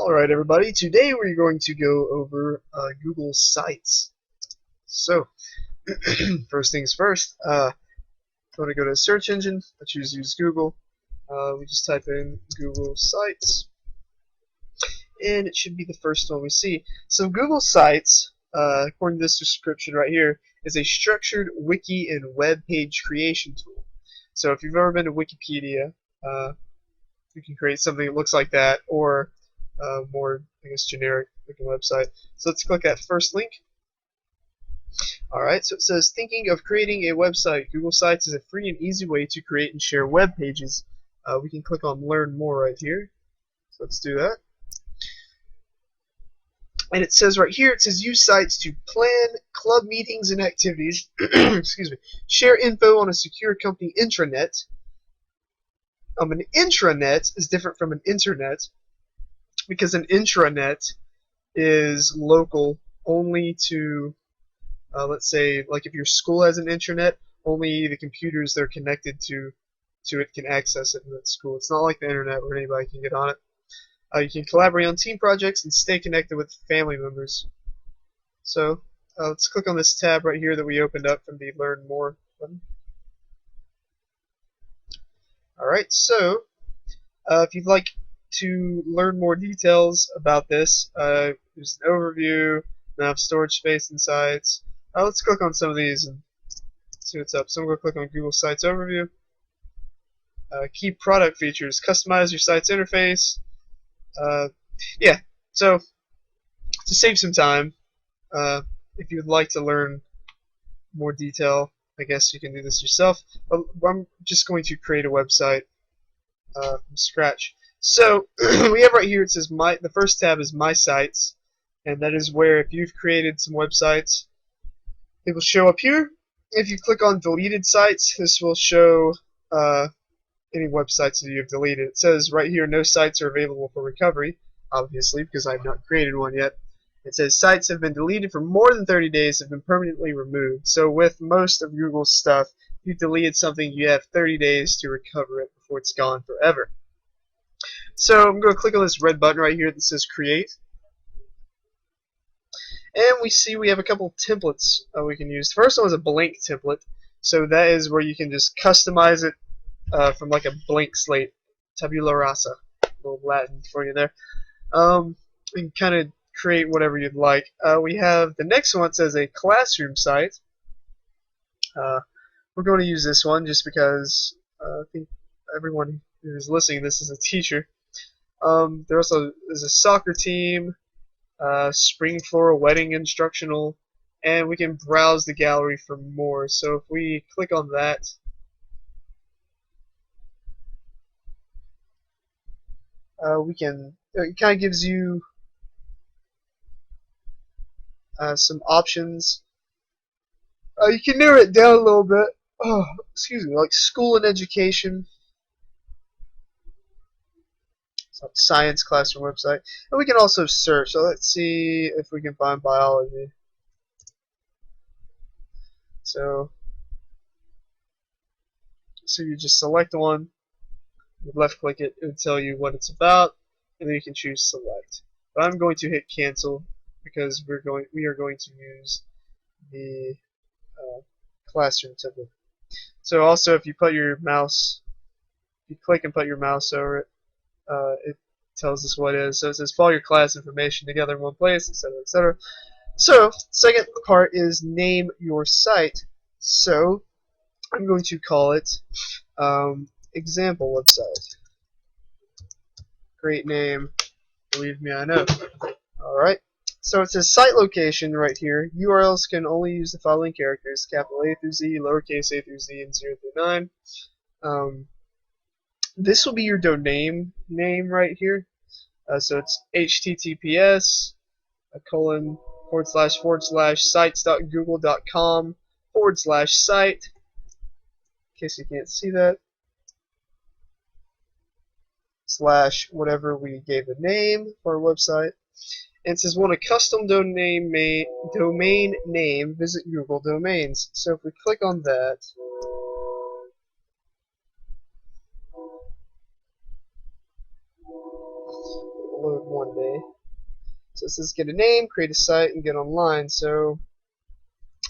Alright everybody, today we're going to go over Google Sites. So, first things first, I'm going to go to a search engine. I choose to use Google. We just type in Google Sites, and it should be the first one we see. So Google Sites, according to this description right here, is a structured wiki and web page creation tool. So if you've ever been to Wikipedia, you can create something that looks like that, or more, I guess, generic looking website. So let's click that first link. Alright, so it says, thinking of creating a website. Google Sites is a free and easy way to create and share web pages. We can click on Learn More right here. So let's do that. And it says right here, it says use sites to plan club meetings and activities, excuse me, share info on a secure company intranet. An intranet is different from an internet, because an intranet is local only to, let's say, like if your school has an intranet, only the computers they're connected to it can access it in that school. It's not like the internet where anybody can get on it. You can collaborate on team projects and stay connected with family members. So let's click on this tab right here that we opened up from the Learn More button. Alright, so if you'd like to learn more details about this, there's an overview, enough storage space and sites. Let's click on some of these and see what's up. So I'm going to click on Google Sites Overview. Key product features, customize your site's interface. Yeah, so to save some time, if you'd like to learn more detail, I guess you can do this yourself. But I'm just going to create a website from scratch. So we have right here, it says the first tab is My Sites, and that is where if you've created some websites, it will show up here. If you click on Deleted Sites, this will show any websites that you have deleted. It says right here, no sites are available for recovery, obviously, because I have not created one yet. It says sites have been deleted for more than 30 days, have been permanently removed. So with most of Google's stuff, if you deleted something, you have 30 days to recover it before it's gone forever. So I'm going to click on this red button right here that says Create. And we have a couple templates we can use. The first one is a blank template. So that is where you can just customize it from like a blank slate. Tabula rasa. A little Latin for you there. You can kind of create whatever you'd like. We have the next one that says a classroom site. We're going to use this one just because I think everyone who's listening to this is a teacher. There also is a soccer team, spring floral wedding instructional, and we can browse the gallery for more. So if we click on that, it kind of gives you some options. You can narrow it down a little bit. Oh, excuse me, like school and education. So science classroom website. And we can also search. So let's see if we can find biology. So you just select one, you left click it, it will tell you what it's about, and then you can choose select. But I'm going to hit cancel because we are going to use the classroom template. So also if you put your mouse, if you click and put your mouse over it, it tells us what it is. So it says follow your class information together in one place, etc., etc. So second part is name your site. So I'm going to call it example website. Great name. Believe me, I know. Alright. So it says site location right here. URLs can only use the following characters: capital A through Z, lowercase a through Z, and 0 through 9. This will be your domain name right here. So it's https sites.google.com/site, in case you can't see that, / whatever we gave the name for our website. And it says want a custom domain name, visit Google Domains. So if we click on that, load one day. So it says get a name, create a site, and get online. So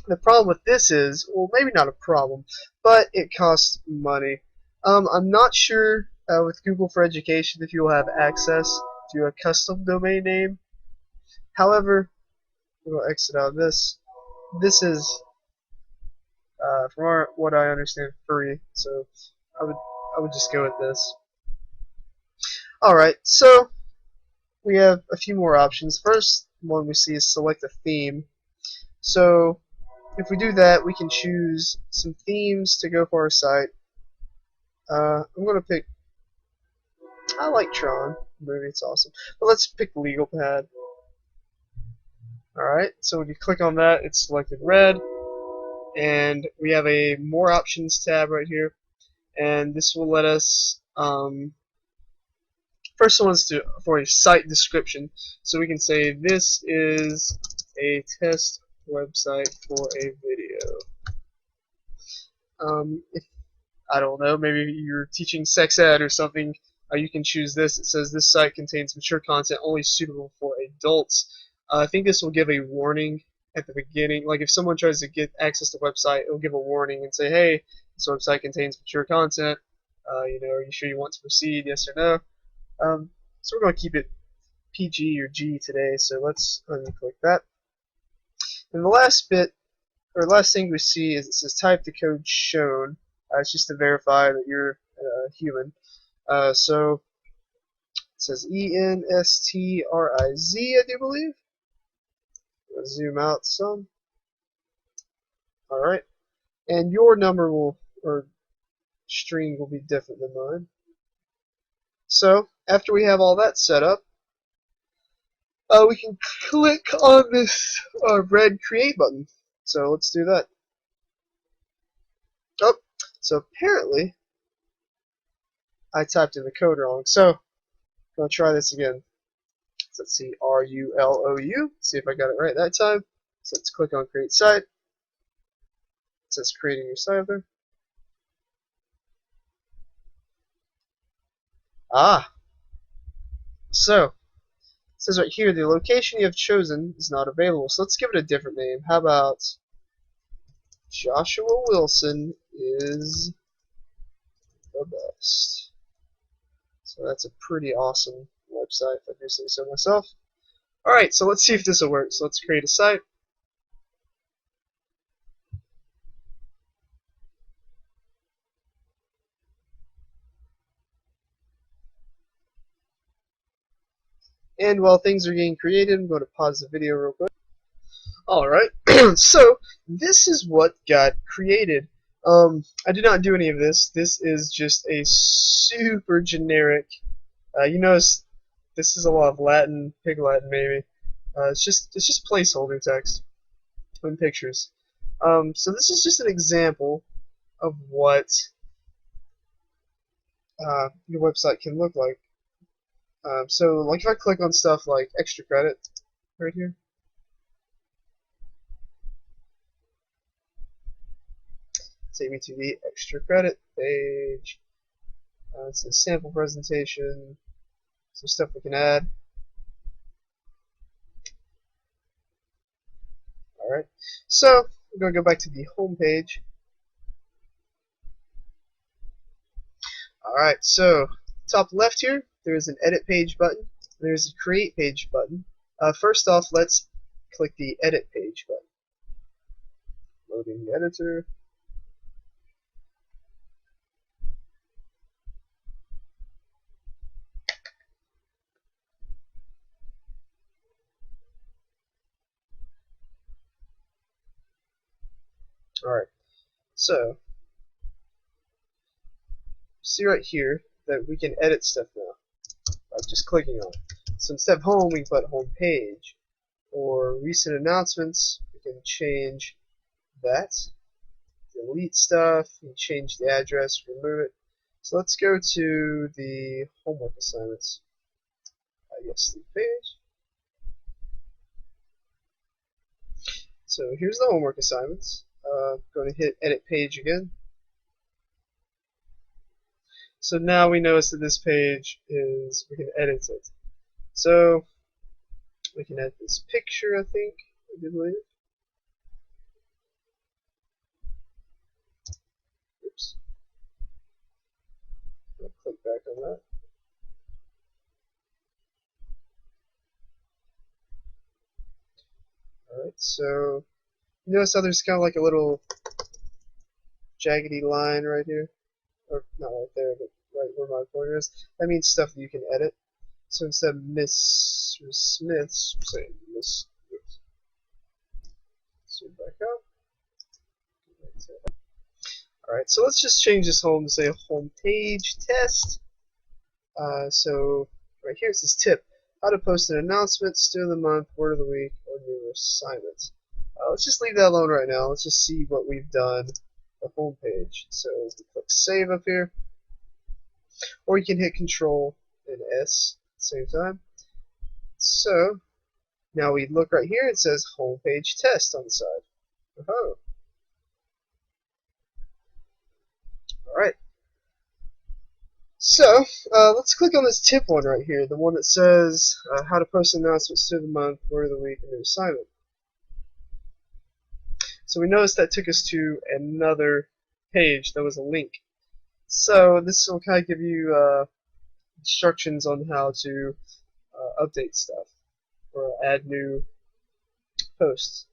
the problem with this is, well, maybe not a problem, but it costs money. I'm not sure with Google for Education if you'll have access to a custom domain name. However, we'll exit out of this. This is, from what I understand, free. So I would just go with this. All right, so we have a few more options. First one we see is select a theme. So if we do that, we can choose some themes to go for our site. I'm going to pick, I like Tron movie, it's awesome. But let's pick LegalPad. Alright, so when you click on that, it's selected red. And we have a more options tab right here. And this will let us, first one is for a site description. So we can say this is a test website for a video. If I don't know, maybe you're teaching sex ed or something, you can choose this. It says this site contains mature content only suitable for adults. I think this will give a warning at the beginning. Like if someone tries to get access to the website, it will give a warning and say, hey, this website contains mature content. Are you sure you want to proceed? Yes or no? So we're going to keep it PG or G today. So let's unclick that. And the last bit, or last thing we see is it says type the code shown. It's just to verify that you're human. So it says ENSTRIZ, I do believe. I'll zoom out some. Alright. And your number or string will be different than mine. So after we have all that set up, we can click on this red create button. So let's do that. Oh, so apparently I typed in the code wrong. So I'm going to try this again. So let's see, RULOU. See if I got it right that time. So let's click on create site. It says creating your site there. So it says right here the location you have chosen is not available. So let's give it a different name. How about Joshua Wilson is the best. So that's a pretty awesome website, if I do say so myself. Alright, so let's see if this will work. So let's create a site. And while things are getting created, I'm going to pause the video real quick. Alright, so this is what got created. I did not do any of this. This is just a super generic, you notice this is a lot of Latin, Pig Latin maybe. It's just placeholder text and pictures. So this is just an example of what your website can look like. So like if I click on stuff like extra credit right here, take me to the extra credit page. It's a sample presentation, some stuff we can add. Alright, so we're going to go back to the home page. Alright, so top left here, there's an edit page button. There's a create page button. First off, let's click the edit page button. Loading the editor. Alright, so see right here that we can edit stuff now by just clicking on it. So instead of home, we can put home page. Or recent announcements, we can change that. Delete stuff, we can change the address, remove it. So let's go to the homework assignments. Yes, the page. So here's the homework assignments. Going to hit edit page again. So now we notice that this page is, we can edit it. So We can add this picture, I think, I do believe. Oops. I'll click back on that. Alright, so you notice how there's kind of like a little jaggedy line right here? Or not right there, but right where my pointer is. That means stuff that you can edit. So instead of Miss Smith's, say Miss. Zoom back up. Alright, so let's just change this home to say home page test. So right here it says tip. How to post an announcement, stew of the month, word of the week, or new assignment. Let's just leave that alone right now. Let's just see what we've done the home page. So we click save up here. Or you can hit Control and S at the same time. So now we look right here, it says home page test on the side. Oh. Alright. So, let's click on this tip one right here, the one that says how to post announcements to the month, word of the week, and new assignment. So we noticed that took us to another page that was a link. So this will kind of give you instructions on how to update stuff or add new posts.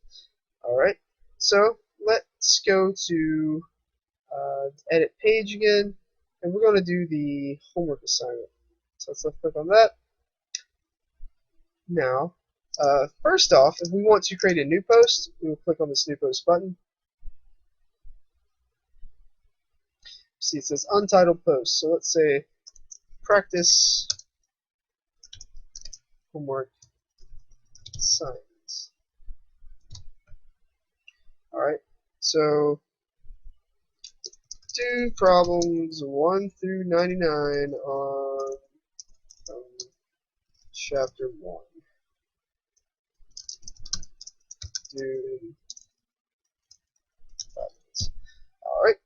Alright, so let's go to edit page again, and we're going to do the homework assignment. So let's click on that. Now, first off, if we want to create a new post, we will click on this new post button. See, it says untitled post. So let's say practice homework assignments. Alright, so do problems 1 through 99 on chapter 1. Do in 5 minutes. Alright,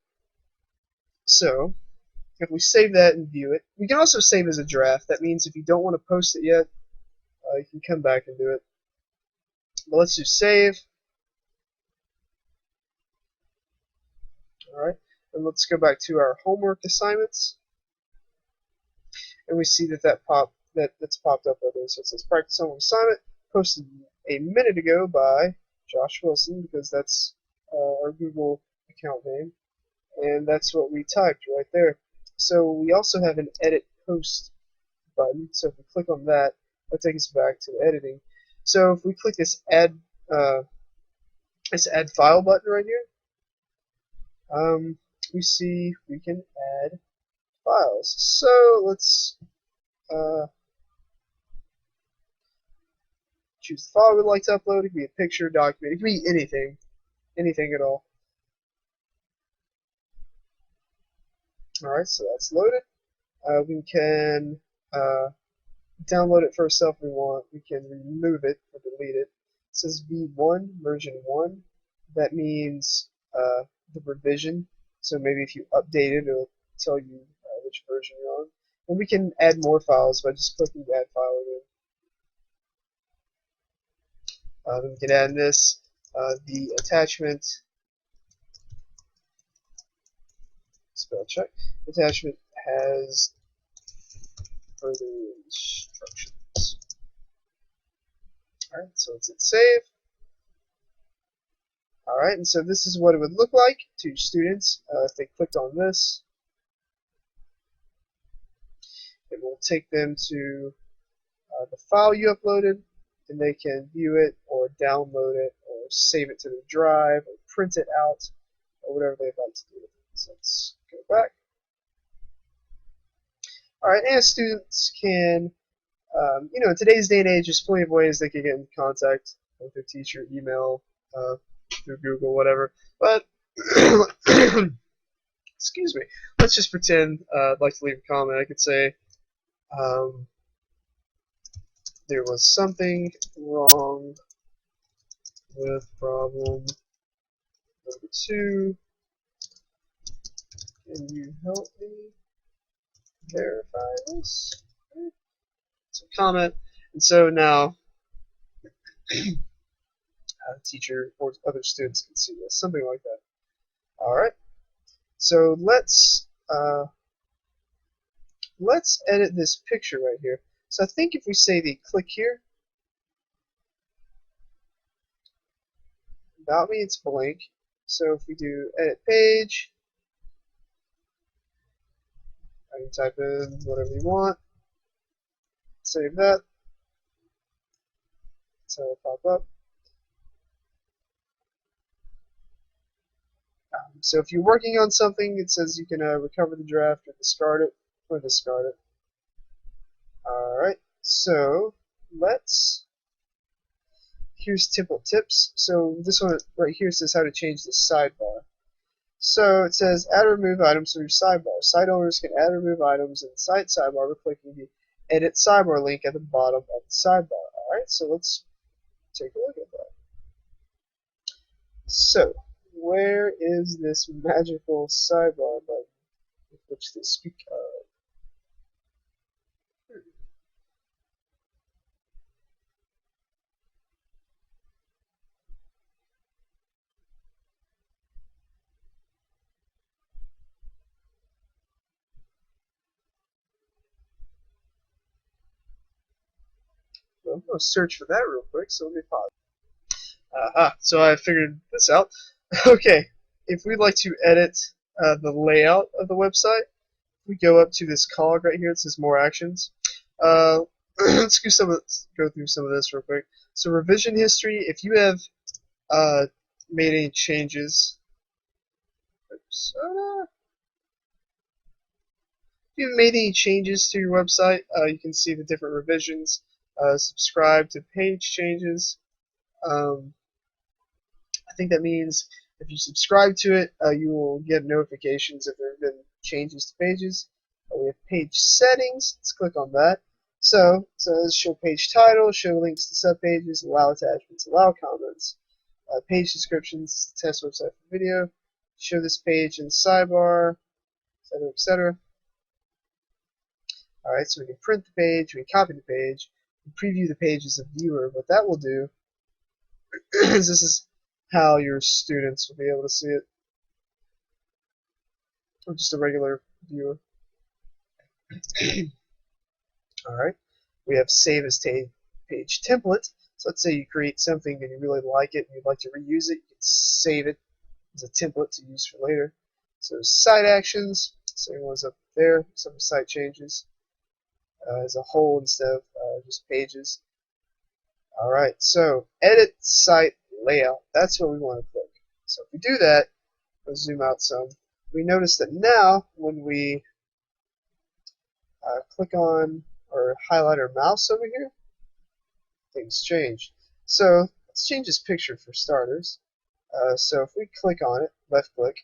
so if we save that and view it, we can also save as a draft. That means if you don't want to post it yet, you can come back and do it. But let's do save. Alright, and let's go back to our homework assignments. And we see that's popped up right there. So it says practice homework assignment, posted a minute ago by Josh Wilson, because that's our Google account name. And that's what we typed right there. So we also have an edit post button. So if we click on that, that'll take us back to the editing. So if we click this add file button right here, we see we can add files. So let's choose the file we'd like to upload. It could be a picture, document, it could be anything at all. Alright, so that's loaded. We can download it for ourselves if we want. We can remove it or delete it. It says V1, version 1. That means the revision. So maybe if you update it, it'll tell you which version you're on. And we can add more files by just clicking add file again. Then we can add this, the attachment, spell check, attachment has further instructions. Alright, so let's hit save. Alright, and so this is what it would look like to students if they clicked on this. It will take them to the file you uploaded, and they can view it or download it or save it to the drive or print it out or whatever they'd like to do with it. So let's go back. Alright, and students can, in today's day and age, there's plenty of ways they can get in contact with their teacher, email, through Google, whatever. But, excuse me, let's just pretend I'd like to leave a comment. I could say, there was something wrong with problem number 2. Can you help me verify this? So comment. And so now teacher or other students can see this, something like that. All right. So let's edit this picture right here. So I think if we say the click here, about me it's blank. So if we do edit page, I can type in whatever you want, save that, so it'll pop up. So if you're working on something, it says you can recover the draft or discard it, Alright, so here's template tips. So this one right here says how to change the sidebar. So it says add or remove items from your sidebar. Site owners can add or remove items in the site sidebar by clicking the edit sidebar link at the bottom of the sidebar. Alright, so let's take a look at that. So, where is this magical sidebar button with which they speak of? Well, I'm going to search for that real quick, so let me pause. So I figured this out. Okay, if we'd like to edit the layout of the website, we go up to this cog right here. It says More Actions. Let's go through some of this real quick. So revision history. If you have made any changes, if you've made any changes to your website, you can see the different revisions. Subscribe to page changes. I think that means if you subscribe to it, you will get notifications if there have been changes to pages. We have page settings. Let's click on that. So it says show page title, show links to subpages, allow attachments, allow comments, page descriptions, test website for video, show this page in the sidebar, etc., etc. Alright, so we can print the page, we can copy the page, we preview the page as a viewer. What that will do is this is how your students will be able to see it, or just a regular viewer. Alright, we have save as page template. So let's say you create something and you really like it and you'd like to reuse it, you can save it as a template to use for later. So site actions, same one's up there, some site changes as a whole instead of just pages. Alright, so edit site layout, that's what we want to click. So if we do that, we'll zoom out some, we notice that now when we click on or highlight our mouse over here, things change. So let's change this picture for starters. So if we click on it, left click,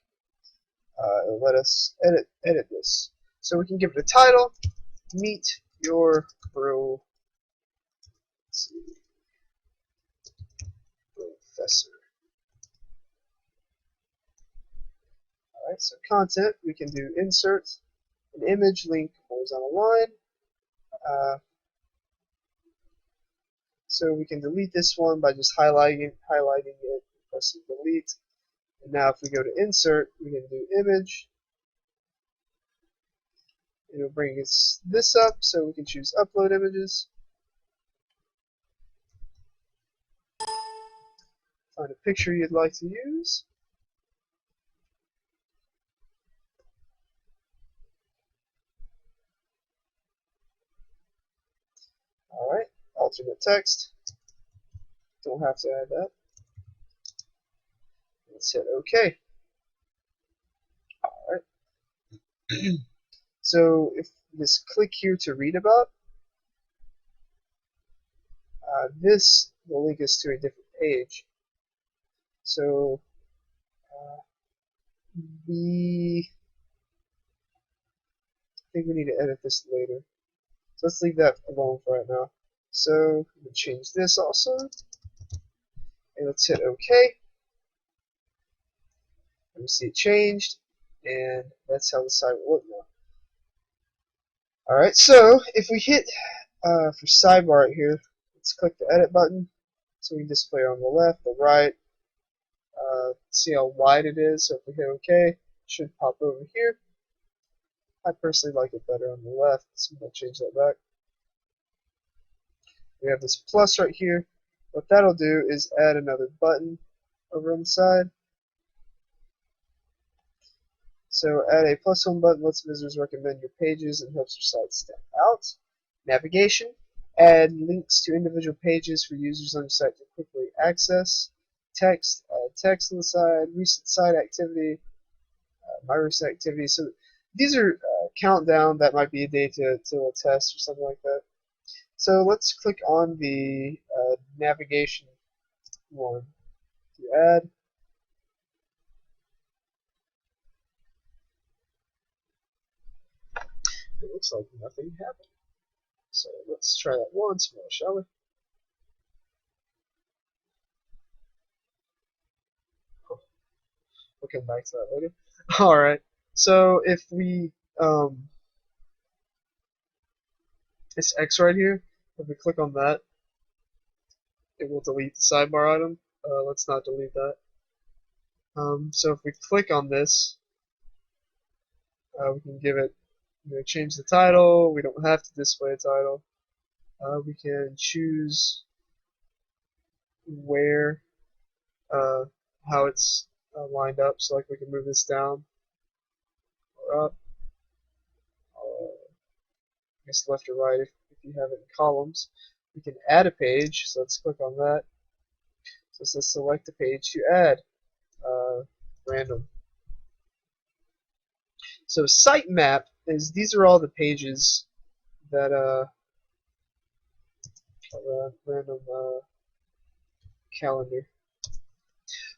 it'll let us edit this. So we can give it a title, Meet Your Professor. Alright, so content, we can do insert, an image, link, horizontal line. So we can delete this one by just highlighting it, pressing delete. And now if we go to insert, we can do image. It'll bring this up, so we can choose upload images. Find a picture you'd like to use. Alright, alternate text. Don't have to add that. Let's hit OK. Alright. So if this click here to read about, this will link us to a different page. So I think we need to edit this later. So let's leave that alone for right now. So we'll change this also. And let's hit OK. And we see it changed. And that's how the site will look now. Alright, so if we hit for sidebar right here, let's click the edit button. So we can display on the left, the right, see how wide it is. So if we hit OK, it should pop over here. I personally like it better on the left, so I'm going to change that back. We have this plus right here. What that'll do is add another button over on the side. So add a plus home button lets visitors recommend your pages and helps your site stand out. Navigation. Add links to individual pages for users on your site to quickly access. Text. Add text on the side. Recent site activity. My recent activity. So these are countdown. That might be a day to a test or something like that. So let's click on the navigation one to add. It looks like nothing happened. So let's try that once more, shall we? We'll come back to that later. Alright, so if we, this X right here, if we click on that, it will delete the sidebar item. Let's not delete that. So if we click on this, we can give it, change the title. We don't have to display a title. We can choose where, how it's lined up. So like we can move this down or up, I guess left or right if you have it in columns. We can add a page. So let's click on that. So it says select a page to add. Random. So sitemap is these are all the pages that random calendar.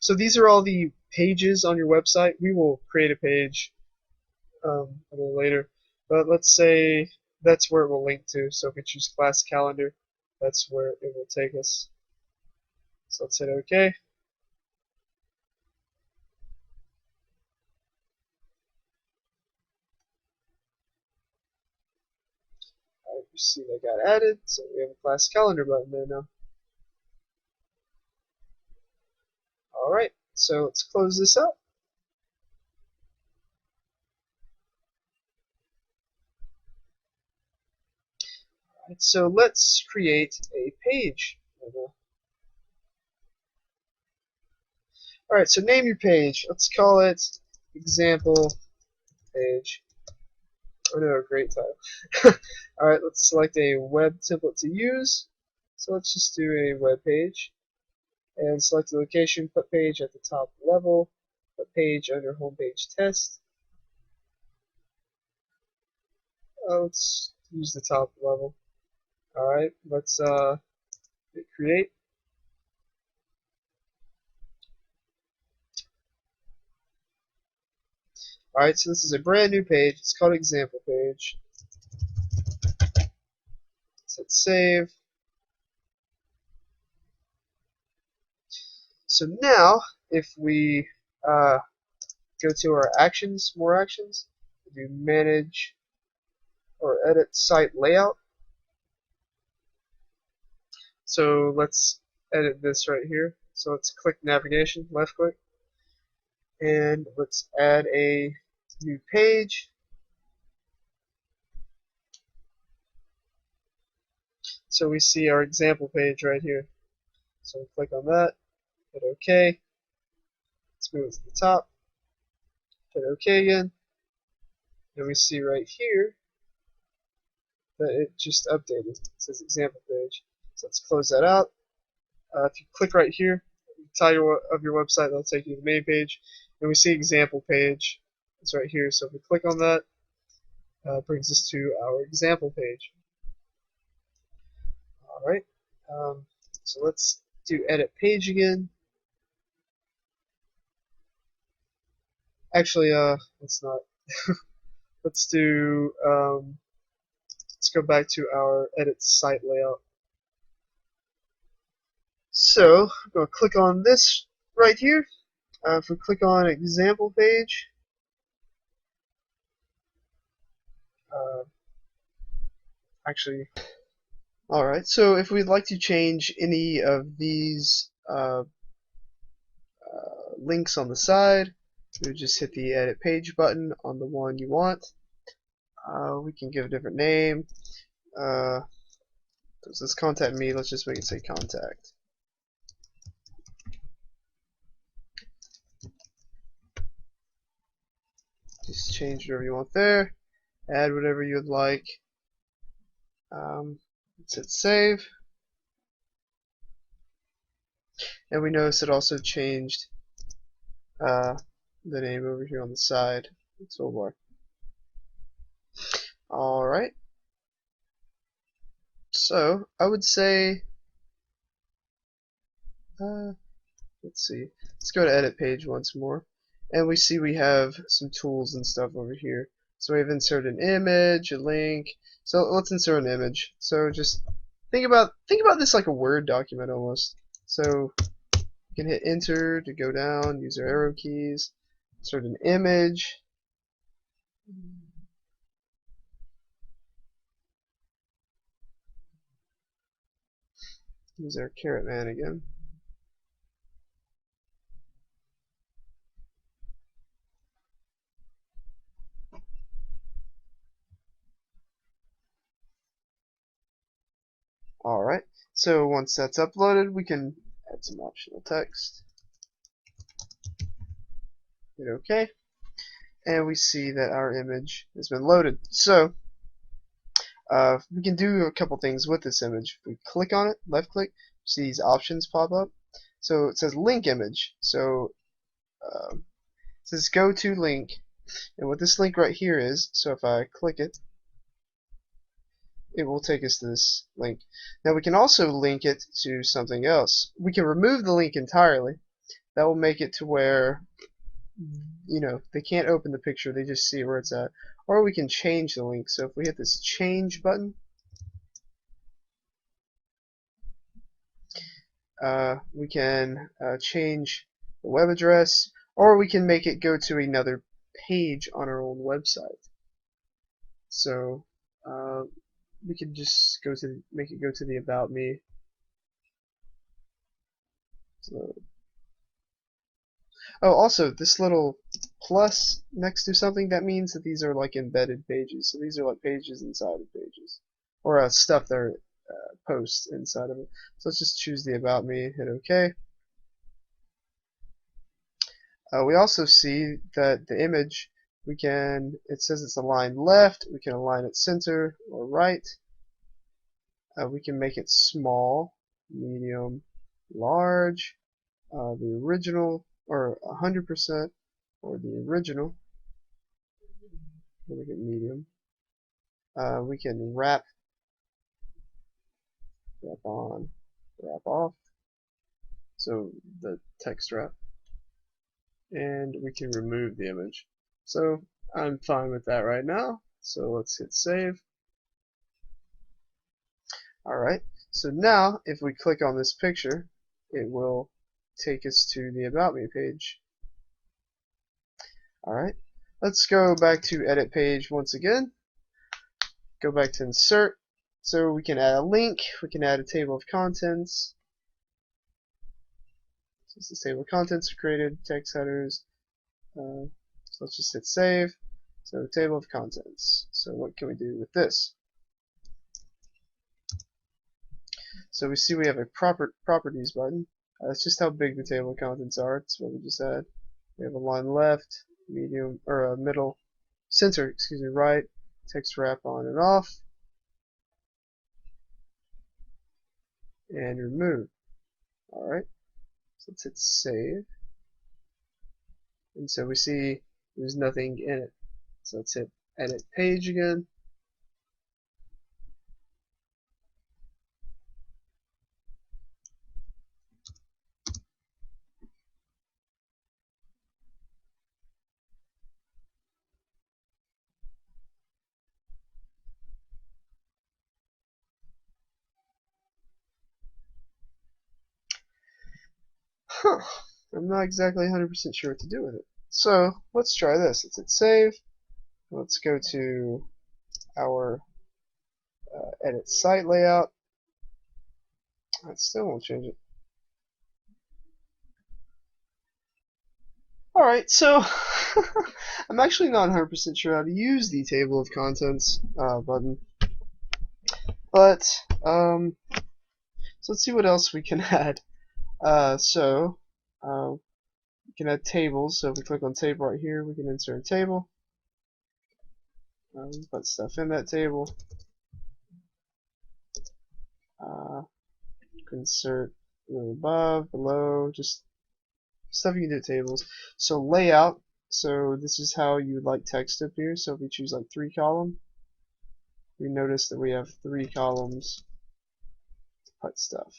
So these are all the pages on your website. We will create a page a little later, but let's say that's where it will link to. So if we choose class calendar, that's where it will take us. So let's hit OK. You see that got added, so we have a class calendar button there now. Alright, so let's close this up. Alright, so let's create a page. Alright, so name your page. Let's call it example page. Oh no, great title. Alright, let's select a web template to use. So let's just do a web page. And select the location, put page at the top level, put page under homepage test. Let's use the top level. Alright, let's hit create. Alright, so this is a brand new page. It's called example page. Let's hit save. So now, if we go to our actions, more actions, do manage or edit site layout. So let's edit this right here. So let's click navigation, left click, and let's add a new page. So we see our example page right here. So we click on that, hit OK. Let's move it to the top, hit OK again. And we see right here that it just updated. It says example page. So let's close that out. If you click right here, the title of your website, that'll take you to the main page. And we see example page. It's right here. So if we click on that, it brings us to our example page. Alright. So let's do edit page again. Actually, let's not. Let's do, let's go back to our edit site layout. So, I'm going to click on this right here. If we click on example page, actually, Alright, so if we'd like to change any of these links on the side, we would just hit the edit page button on the one you want. We can give a different name. Let's contact me. Let's just make it say contact. Just change whatever you want there. Add whatever you'd like. Let's hit save. And we notice it also changed the name over here on the side of the toolbar. Alright. So, I would say, let's see. Let's go to edit page once more. And we see we have some tools and stuff over here. So we have insert an image, a link. So let's insert an image. So just think about this like a Word document almost. So you can hit enter to go down, use our arrow keys, insert an image. Use our carrot man again. Alright, so once that's uploaded, we can add some optional text. Hit OK. And we see that our image has been loaded. So, we can do a couple things with this image. If we click on it, left click, see these options pop up. So it says link image. So it says go to link. And what this link right here is, so if I click it, it will take us to this link. Now we can also link it to something else. We can remove the link entirely. That will make it to where, you know, they can't open the picture, they just see where it's at. Or we can change the link. So if we hit this change button, we can change the web address, or we can make it go to another page on our own website. So we could just make it go to the About Me. So, oh, also this little plus next to something, that means that these are like embedded pages. So these are like pages inside of pages, or stuff that are posts inside of it. So let's just choose the About Me, hit OK. We also see that the image, it says it's aligned left, we can align it center or right. We can make it small, medium, large, the original, or 100%, or the original. We'll make it medium. We can wrap on, wrap off, so the text wrap. And we can remove the image. So I'm fine with that right now. So let's hit save. Alright, so now if we click on this picture, it will take us to the About Me page. Alright, let's go back to edit page once again. Go back to insert. So we can add a link, we can add a table of contents. Since this table of contents are created, text headers. So let's just hit save. So table of contents. So what can we do with this? So we see we have a properties button. That's just how big the table of contents are. It's what we just had. We have a line left, medium, or a middle, center, excuse me, right, text wrap on and off, and remove. Alright, so let's hit save. And so we see there's nothing in it. So let's hit edit page again. Huh, I'm not exactly 100% sure what to do with it. So let's try this. Let's hit save. Let's go to our edit site layout. I still won't change it. Alright, so I'm actually not 100% sure how to use the table of contents button, but so let's see what else we can add. We can add tables. So if we click on table right here, we can insert a table. Put stuff in that table. Insert above, below, just stuff you can do with tables. So layout. So this is how you would like text to appear. So if we choose like 3 column, we notice that we have 3 columns to put stuff.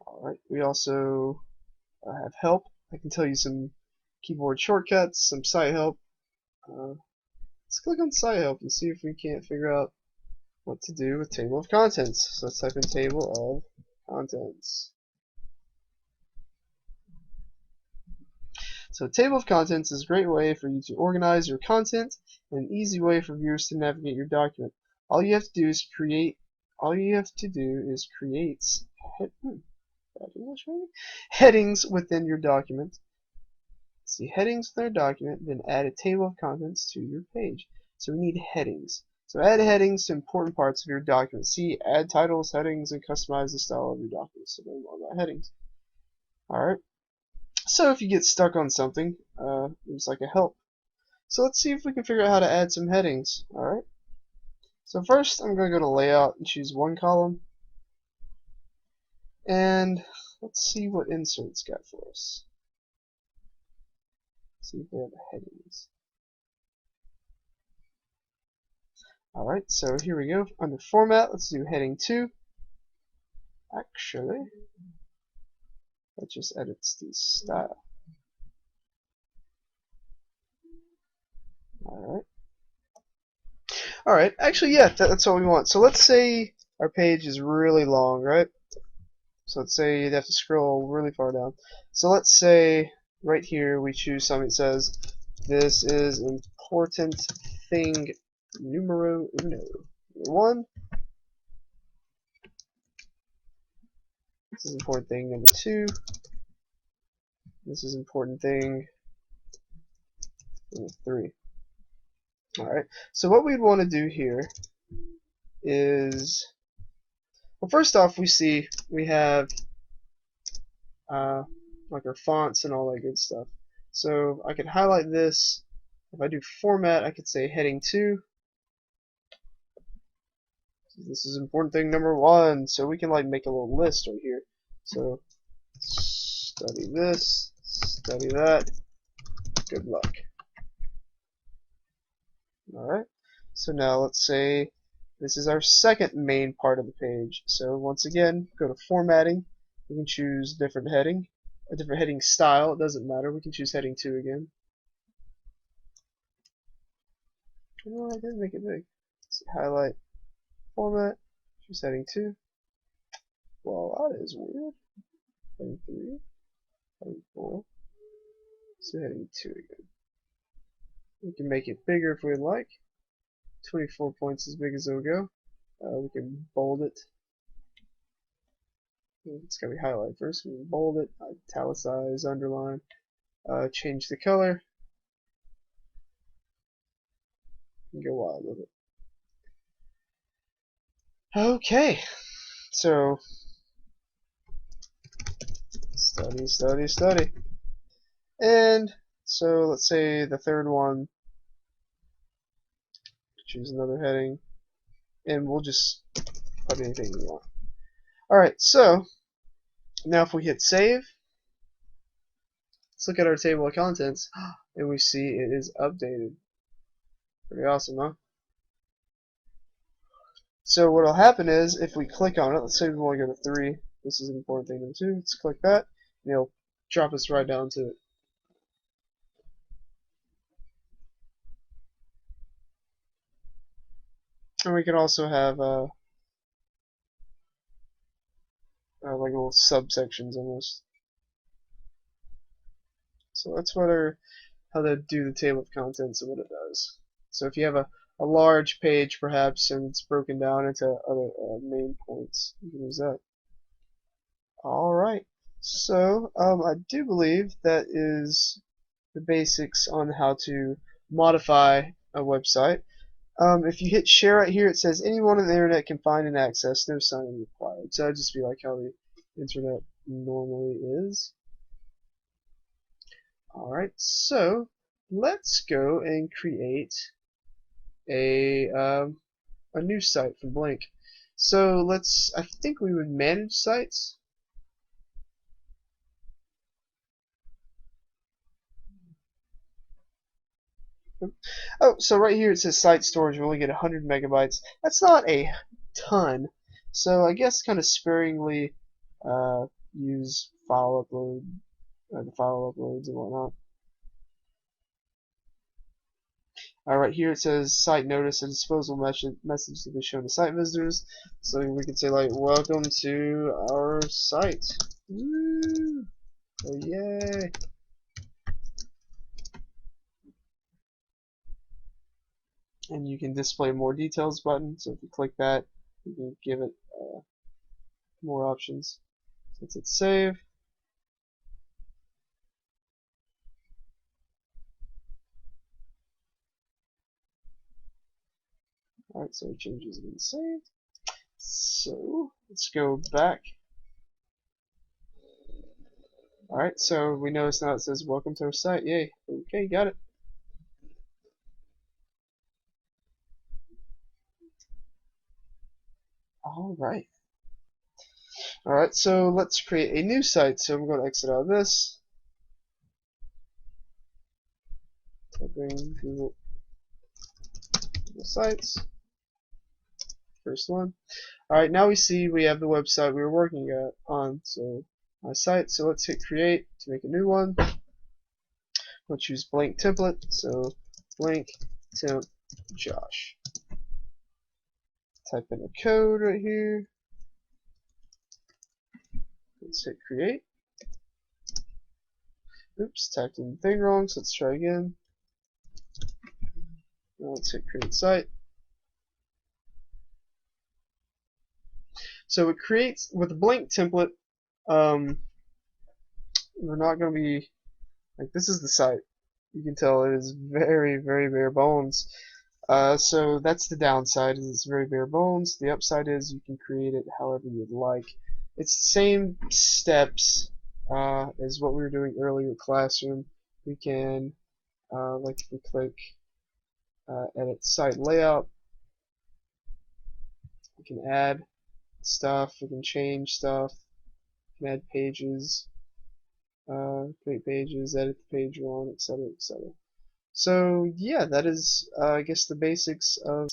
Alright, we also have help. I can tell you some keyboard shortcuts, some site help. Let's click on site help and see if we can't figure out what to do with table of contents. So let's type in table of contents. So table of contents is a great way for you to organize your content and an easy way for viewers to navigate your document. All you have to do is create headings within your document. See headings within our document, then add a table of contents to your page. So we need headings. So add headings to important parts of your document. See, add titles, headings, and customize the style of your document. So learn more about headings. Alright. So if you get stuck on something, there's like a help. So let's see if we can figure out how to add some headings. Alright. So first I'm going to go to layout and choose 1 column. And let's see what insert's got for us. Let's see if we have headings. Alright, so here we go. Under format, let's do heading 2. Actually, that just edits the style. Alright, actually, yeah, that's what we want. So let's say our page is really long, right? So let's say you'd have to scroll really far down. So let's say right here we choose something that says, this is important thing numero uno. Number 1. This is important thing number 2. This is important thing number 3. Alright, so what we'd want to do here is, well, first off, we have like our fonts and all that good stuff. So I could highlight this. If I do format, I could say heading 2. This is important thing number 1. So we can like make a little list right here. So study this, study that. Good luck. Alright, so now let's say this is our second main part of the page. So once again, go to formatting. We can choose different heading, a different heading style. It doesn't matter. We can choose heading 2 again. Oh, I did make it big. Let's see, highlight, format, choose heading 2. Well, that is weird. Heading 3, heading 4. Let's do heading 2 again. We can make it bigger if we'd like. 24 points as big as it'll go. We can bold it. It's gotta be highlighted first. We can bold it, italicize, underline, change the color, and go wild with it. Okay, so study, study, study. And so let's say the third one, choose another heading, and we'll just put anything we want. Alright, so now if we hit save, let's look at our table of contents, and we see it is updated. Pretty awesome, huh? So what will happen is, if we click on it, let's say we want to go to 3, this is an important thing number 2, let's click that, and it'll drop us right down to it. And we can also have like little subsections almost. So that's how to do the table of contents and what it does. So if you have a large page perhaps and it's broken down into other main points, you can use that. Alright, so I do believe that is the basics on how to modify a website. If you hit share right here, it says anyone on the internet can find and access, no sign-in required. So that'd just be like how the internet normally is. Alright, so let's go and create a new site from blank. So I think we would manage sites. Oh, so right here it says site storage. We only get 100 megabytes. That's not a ton. So I guess kind of sparingly use file upload, the file uploads and whatnot. Right here it says site notice, a disposal message to be shown to site visitors. So we can say like, welcome to our site. Woo! Oh, yay! And you can display more details button. So if you click that, you can give it more options. Let's hit save. Alright, so changes have been saved. So let's go back. Alright, so we notice now it says welcome to our site. Yay. Okay, got it. Alright. Alright, so let's create a new site. So I'm going to exit out of this. Type in Google Sites. First one. Alright, now we see we have the website we were working on. So my site. So let's hit create to make a new one. We'll choose blank template. So blank temp Josh. Type in a code right here. Let's hit create. Oops, typed in the thing wrong, so let's try again. Now let's hit create site. So it creates with a blank template. We're not going to be like, this is the site. You can tell it is very, very bare bones. So that's the downside, is it's very bare bones. The upside is you can create it however you'd like. It's the same steps as what we were doing earlier with Classroom. We can, like if we click edit site layout, we can add stuff, we can change stuff, we can add pages, create pages, edit the page one, etc., etc. So yeah, that is I guess the basics of